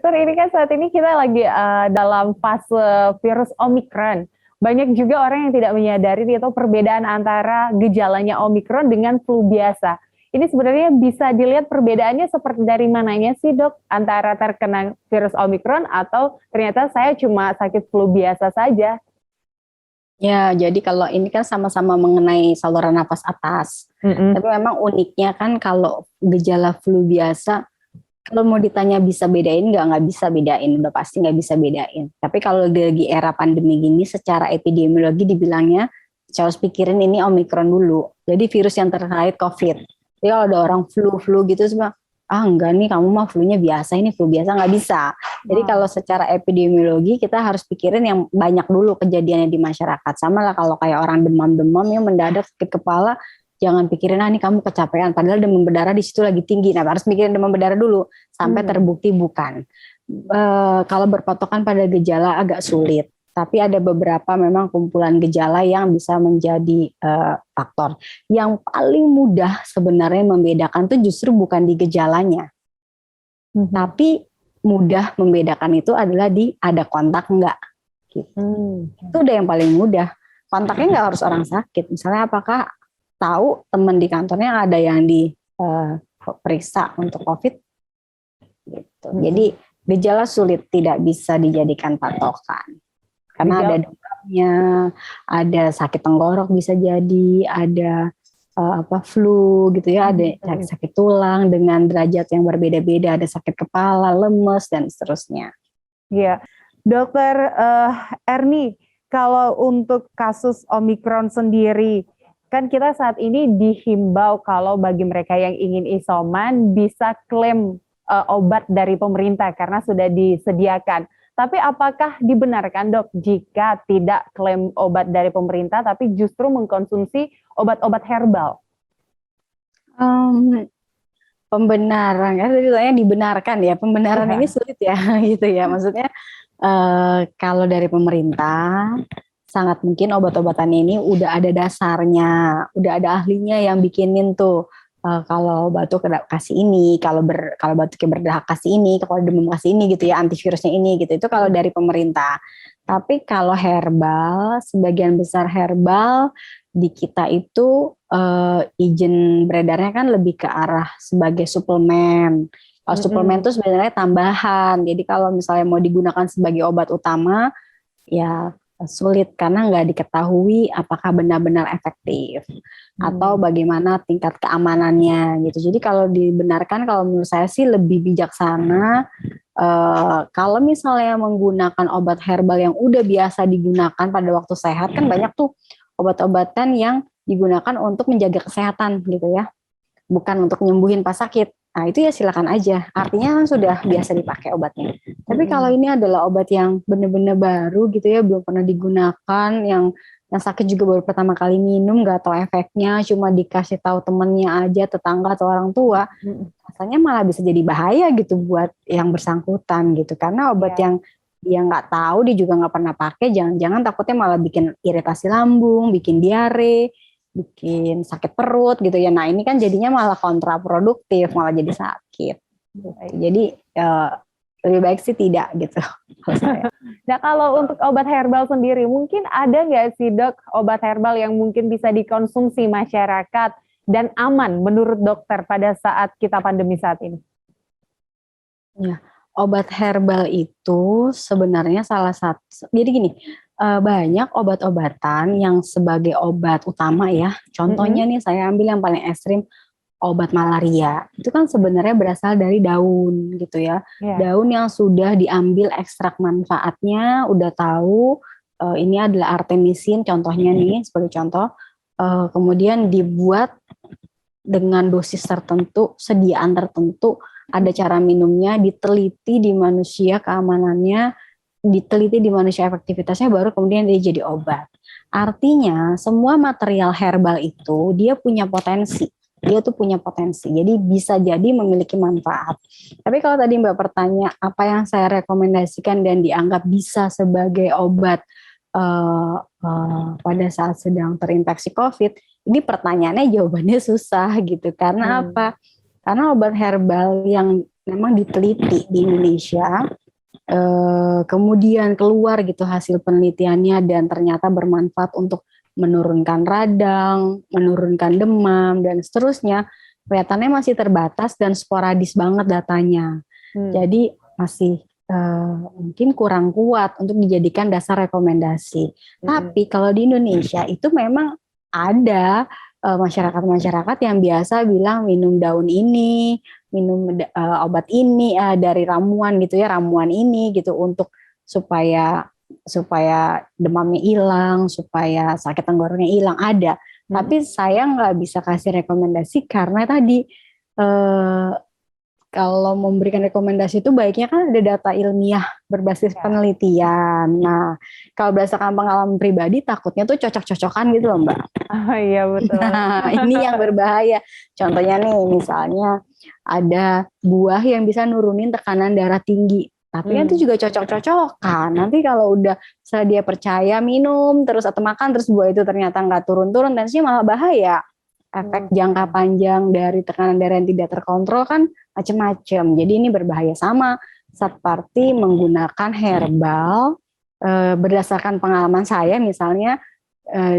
dokter, ini kan saat ini kita lagi dalam fase virus Omikron. Banyak juga orang yang tidak menyadari itu perbedaan antara gejalanya Omikron dengan flu biasa. Ini sebenarnya bisa dilihat perbedaannya seperti dari mananya sih dok? Antara terkena virus Omikron atau ternyata saya cuma sakit flu biasa saja. Ya, jadi kalau ini kan sama-sama mengenai saluran napas atas. Mm-mm. Tapi memang uniknya kan kalau gejala flu biasa, kalau mau ditanya bisa bedain nggak bisa bedain, udah pasti nggak bisa bedain. Tapi kalau lagi era pandemi gini, secara epidemiologi dibilangnya, saya harus pikirin ini Omikron dulu. Jadi virus yang terkait COVID. Jadi kalau ada orang flu gitu, semua enggak nih kamu mah flu-nya biasa, ini flu biasa nggak bisa. Jadi kalau secara epidemiologi kita harus pikirin yang banyak dulu kejadiannya di masyarakat. Sama lah kalau kayak orang demam-demam yang mendadak sakit kepala, jangan pikirin nih kamu kecapean. Padahal demam berdarah di situ lagi tinggi. Nah harus pikirin demam berdarah dulu sampai terbukti bukan. Kalau berpatokan pada gejala agak sulit. Tapi ada beberapa memang kumpulan gejala yang bisa menjadi faktor. Yang paling mudah sebenarnya membedakan itu justru bukan di gejalanya. Tapi mudah membedakan itu adalah di ada kontak enggak. Gitu. Itu udah yang paling mudah. Kontaknya enggak harus orang sakit. Misalnya apakah tahu teman di kantornya ada yang diperiksa untuk COVID? Gitu. Jadi gejala sulit tidak bisa dijadikan patokan. Karena ada demamnya, ada sakit tenggorok bisa jadi, ada flu gitu ya, ada sakit tulang dengan derajat yang berbeda-beda, ada sakit kepala, lemes dan seterusnya. Iya, Dokter Erni, kalau untuk kasus Omikron sendiri, kan kita saat ini dihimbau kalau bagi mereka yang ingin isoman bisa klaim obat dari pemerintah karena sudah disediakan. Tapi apakah dibenarkan dok jika tidak klaim obat dari pemerintah tapi justru mengkonsumsi obat-obat herbal? Pembenaran, kan tadi soalnya dibenarkan ya, pembenaran ini sulit ya gitu ya. Maksudnya kalau dari pemerintah sangat mungkin obat-obatan ini udah ada dasarnya, udah ada ahlinya yang bikinin tuh. Kalau batuk kasih ini, kalau batuknya berdahak kasih ini, kalau demam kasih ini gitu ya, antivirusnya ini gitu. Itu kalau dari pemerintah. Tapi kalau herbal, sebagian besar herbal di kita itu izin beredarnya kan lebih ke arah sebagai suplemen. Kalau suplemen itu sebenarnya tambahan. Jadi kalau misalnya mau digunakan sebagai obat utama, ya sulit karena nggak diketahui apakah benar-benar efektif atau bagaimana tingkat keamanannya gitu. Jadi kalau dibenarkan, kalau menurut saya sih lebih bijaksana kalau misalnya menggunakan obat herbal yang udah biasa digunakan pada waktu sehat, kan banyak tuh obat-obatan yang digunakan untuk menjaga kesehatan gitu ya, bukan untuk nyembuhin pas sakit. Nah itu ya silakan aja, artinya kan sudah biasa dipakai obatnya. Tapi kalau ini adalah obat yang benar-benar baru gitu ya, belum pernah digunakan, yang sakit juga baru pertama kali minum, nggak tahu efeknya, cuma dikasih tahu temennya aja, tetangga atau orang tua, rasanya malah bisa jadi bahaya gitu buat yang bersangkutan gitu. Karena obat yang dia nggak tahu, dia juga nggak pernah pakai, jangan-jangan takutnya malah bikin iritasi lambung, bikin diare, bikin sakit perut gitu ya. Nah ini kan jadinya malah kontraproduktif, malah jadi sakit. Jadi lebih baik sih tidak gitu. Nah kalau untuk obat herbal sendiri, mungkin ada nggak sih dok obat herbal yang mungkin bisa dikonsumsi masyarakat dan aman menurut dokter pada saat kita pandemi saat ini? Ya, obat herbal itu sebenarnya salah satu. Jadi gini. Banyak obat-obatan yang sebagai obat utama ya. Contohnya nih saya ambil yang paling ekstrim, obat malaria. Itu kan sebenarnya berasal dari daun gitu ya. Daun yang sudah diambil ekstrak manfaatnya, udah tahu ini adalah artemisin contohnya nih sebagai contoh. Kemudian dibuat dengan dosis tertentu, sediaan tertentu, ada cara minumnya, diteliti di manusia keamanannya, diteliti di manusia efektivitasnya, baru kemudian dia jadi obat. Artinya semua material herbal itu dia punya potensi. Dia tuh punya potensi. Jadi bisa jadi memiliki manfaat. Tapi kalau tadi Mbak bertanya apa yang saya rekomendasikan dan dianggap bisa sebagai obat pada saat sedang terinfeksi COVID, ini pertanyaannya jawabannya susah gitu. Karena apa? Karena obat herbal yang memang diteliti di Indonesia, kemudian keluar gitu hasil penelitiannya dan ternyata bermanfaat untuk menurunkan radang, menurunkan demam dan seterusnya, kelihatannya masih terbatas dan sporadis banget datanya. Jadi masih mungkin kurang kuat untuk dijadikan dasar rekomendasi. Tapi kalau di Indonesia itu memang ada masyarakat-masyarakat yang biasa bilang minum daun ini, minum obat ini dari ramuan gitu ya, ramuan ini gitu untuk supaya demamnya hilang, supaya sakit tenggorokannya hilang, ada. Tapi saya nggak bisa kasih rekomendasi karena tadi kalau memberikan rekomendasi itu baiknya kan ada data ilmiah berbasis penelitian. Nah, kalau berdasarkan pengalaman pribadi takutnya tuh cocok-cocokan gitu loh Mbak. Oh iya betul. Nah, ini yang berbahaya. Contohnya nih, misalnya ada buah yang bisa nurunin tekanan darah tinggi. Tapi itu juga cocok-cocokan. Nanti kalau udah setelah dia percaya minum terus atau makan terus buah itu ternyata nggak turun-turun, dan sih malah bahaya. Efek jangka panjang dari tekanan darah yang tidak terkontrol kan macam-macam. Jadi ini berbahaya, sama seperti menggunakan herbal berdasarkan pengalaman saya misalnya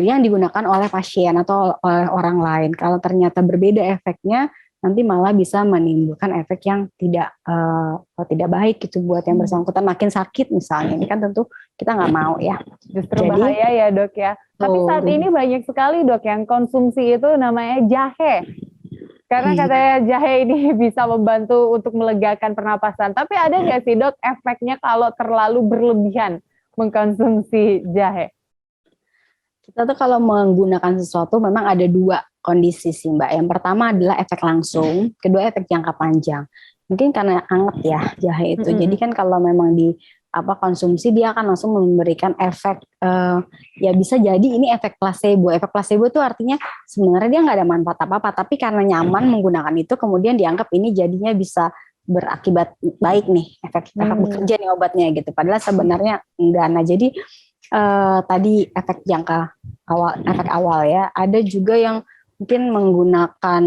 yang digunakan oleh pasien atau oleh orang lain. Kalau ternyata berbeda efeknya, nanti malah bisa menimbulkan efek yang tidak baik gitu buat yang bersangkutan, makin sakit misalnya. Ini kan tentu kita nggak mau ya. Justru bahaya ya Dok ya. Tapi saat ini banyak sekali Dok yang konsumsi itu namanya jahe. Karena katanya jahe ini bisa membantu untuk melegakan pernapasan. Tapi ada nggak sih Dok efeknya kalau terlalu berlebihan mengkonsumsi jahe? Kita tuh kalau menggunakan sesuatu memang ada dua kondisi sih Mbak. Yang pertama adalah efek langsung, kedua efek jangka panjang. Mungkin karena anget ya jahe itu. Jadi kan kalau memang konsumsi dia akan langsung memberikan efek ya bisa jadi ini efek placebo. Efek placebo itu artinya sebenarnya dia nggak ada manfaat apa-apa, tapi karena nyaman menggunakan itu kemudian dianggap ini jadinya bisa berakibat baik nih, efek bekerja nih obatnya gitu. Padahal sebenarnya enggak. Nah, jadi tadi efek efek awal ya. Ada juga yang mungkin menggunakan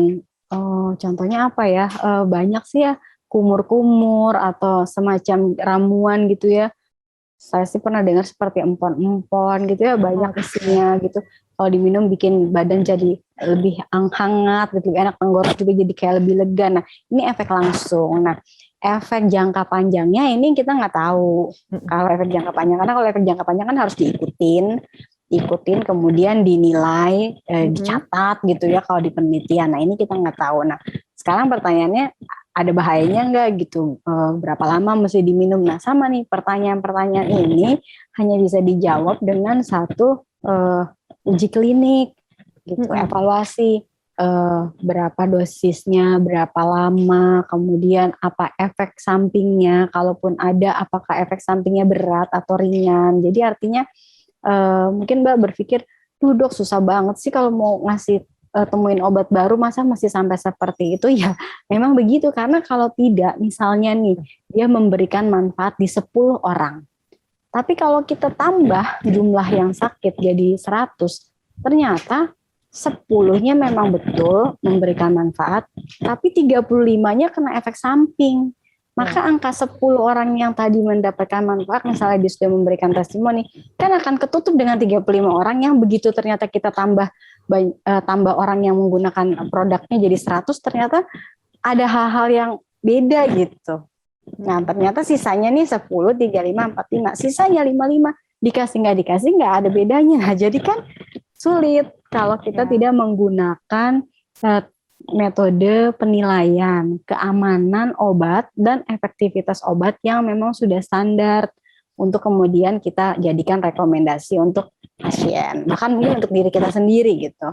contohnya apa ya? Banyak sih ya, kumur-kumur atau semacam ramuan gitu ya. Saya sih pernah dengar seperti empon-empon gitu ya, banyak isinya gitu. Kalau diminum bikin badan jadi lebih hangat, lebih enak, tenggorok juga jadi kayak lebih lega. Nah, ini efek langsung. Nah, efek jangka panjangnya ini kita nggak tahu. Kalau efek jangka panjang, karena kalau efek jangka panjang kan harus diikutin kemudian dinilai, dicatat gitu ya kalau di penelitian. Nah, ini kita nggak tahu. Nah, sekarang pertanyaannya, ada bahayanya nggak gitu? Berapa lama mesti diminum? Nah, sama nih pertanyaan-pertanyaan ini hanya bisa dijawab dengan satu uji klinik gitu, evaluasi berapa dosisnya, berapa lama, kemudian apa efek sampingnya, kalaupun ada apakah efek sampingnya berat atau ringan. Jadi artinya mungkin Mbak berpikir, tuh dok susah banget sih kalau mau ngasih temuin obat baru masa masih sampai seperti itu. Ya memang begitu, karena kalau tidak misalnya nih dia memberikan manfaat di 10 orang, tapi kalau kita tambah jumlah yang sakit jadi 100, ternyata 10-nya memang betul memberikan manfaat, tapi 35-nya kena efek samping. Maka angka 10 orang yang tadi mendapatkan manfaat, misalnya dia sudah memberikan testimoni, kan akan ketutup dengan 35 orang yang begitu ternyata kita tambah orang yang menggunakan produknya jadi 100, ternyata ada hal-hal yang beda gitu. Nah, ternyata sisanya nih 10, 35, 45, sisanya 55, dikasih nggak ada bedanya. Jadi kan sulit kalau kita tidak menggunakan metode penilaian keamanan obat dan efektivitas obat yang memang sudah standar untuk kemudian kita jadikan rekomendasi untuk pasien, bahkan mungkin untuk diri kita sendiri gitu.